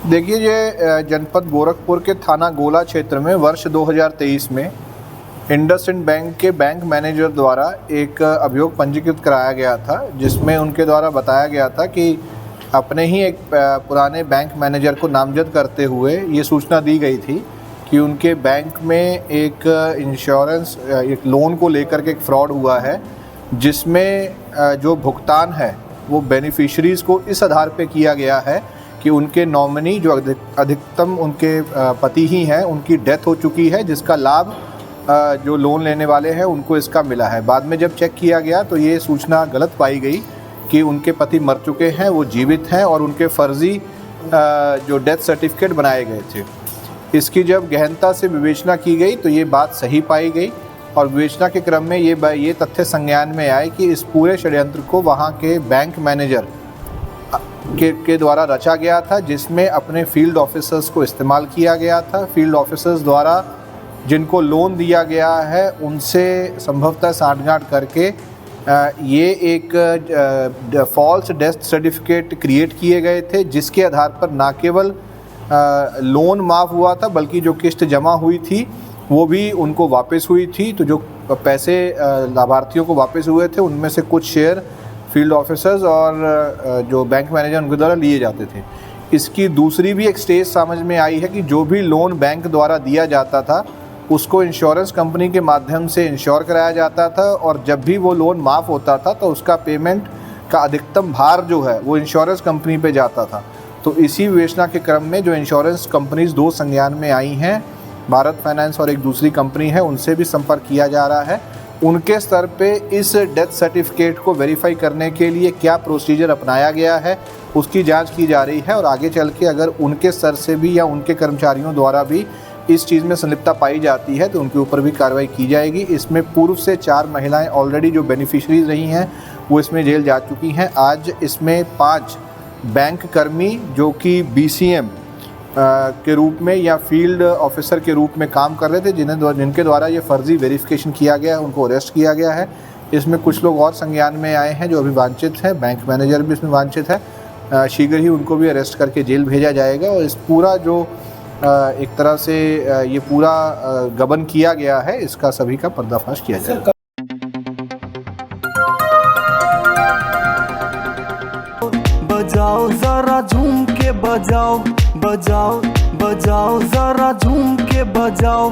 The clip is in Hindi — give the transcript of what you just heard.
देखिए, ये जनपद गोरखपुर के थाना गोला क्षेत्र में वर्ष 2023 में इंडसइंड बैंक के बैंक मैनेजर द्वारा एक अभियोग पंजीकृत कराया गया था, जिसमें उनके द्वारा बताया गया था कि अपने ही एक पुराने बैंक मैनेजर को नामजद करते हुए ये सूचना दी गई थी कि उनके बैंक में एक इंश्योरेंस एक लोन को लेकर के एक फ्रॉड हुआ है, जिसमें जो भुगतान है वो बेनिफिशरीज़ को इस आधार पे किया गया है कि उनके नॉमिनी जो अधिकतम उनके पति ही हैं, उनकी डेथ हो चुकी है, जिसका लाभ जो लोन लेने वाले हैं उनको इसका मिला है। बाद में जब चेक किया गया तो ये सूचना गलत पाई गई कि उनके पति मर चुके हैं, वो जीवित हैं और उनके फर्जी जो डेथ सर्टिफिकेट बनाए गए थे। इसकी जब गहनता से विवेचना की गई तो ये बात सही पाई गई और विवेचना के क्रम में ये तथ्य संज्ञान में आए कि इस पूरे षड्यंत्र को वहाँ के बैंक मैनेजर के द्वारा रचा गया था, जिसमें अपने फील्ड ऑफिसर्स को इस्तेमाल किया गया था। फील्ड ऑफिसर्स द्वारा जिनको लोन दिया गया है उनसे संभवतः साठगांठ करके ये एक फॉल्स डेथ सर्टिफिकेट क्रिएट किए गए थे, जिसके आधार पर ना केवल लोन माफ़ हुआ था बल्कि जो किस्त जमा हुई थी वो भी उनको वापस हुई थी। तो जो पैसे लाभार्थियों को वापस हुए थे उनमें से कुछ शेयर फील्ड ऑफिसर्स और जो बैंक मैनेजर उनके द्वारा लिए जाते थे। इसकी दूसरी भी एक स्टेज समझ में आई है कि जो भी लोन बैंक द्वारा दिया जाता था उसको इंश्योरेंस कंपनी के माध्यम से इंश्योर कराया जाता था और जब भी वो लोन माफ़ होता था तो उसका पेमेंट का अधिकतम भार जो है वो इंश्योरेंस कंपनी पे जाता था। तो इसी विवेचना के क्रम में जो इंश्योरेंस कंपनीज दो संज्ञान में आई हैं, भारत फाइनेंस और एक दूसरी कंपनी है, उनसे भी संपर्क किया जा रहा है। उनके स्तर पे इस डेथ सर्टिफिकेट को वेरीफाई करने के लिए क्या प्रोसीजर अपनाया गया है उसकी जांच की जा रही है और आगे चल के अगर उनके स्तर से भी या उनके कर्मचारियों द्वारा भी इस चीज़ में संलिप्तता पाई जाती है तो उनके ऊपर भी कार्रवाई की जाएगी। इसमें पूर्व से 4 महिलाएं ऑलरेडी जो बेनिफिशरीज रही हैं वो इसमें जेल जा चुकी हैं। आज इसमें 5 बैंक कर्मी जो कि BCM के रूप में या फील्ड ऑफिसर के रूप में काम कर रहे थे, जिनके द्वारा ये फर्जी वेरिफिकेशन किया गया है, उनको अरेस्ट किया गया है। इसमें कुछ लोग और संज्ञान में आए हैं जो अभी वांछित हैं, बैंक मैनेजर भी इसमें वांछित है। शीघ्र ही उनको भी अरेस्ट करके जेल भेजा जाएगा और इस पूरा जो एक तरह से ये पूरा गबन किया गया है इसका सभी का पर्दाफाश किया जाएगा। बजाओ जरा झूम के बजाओ, बजाओ बजाओ जरा झूम के बजाओ।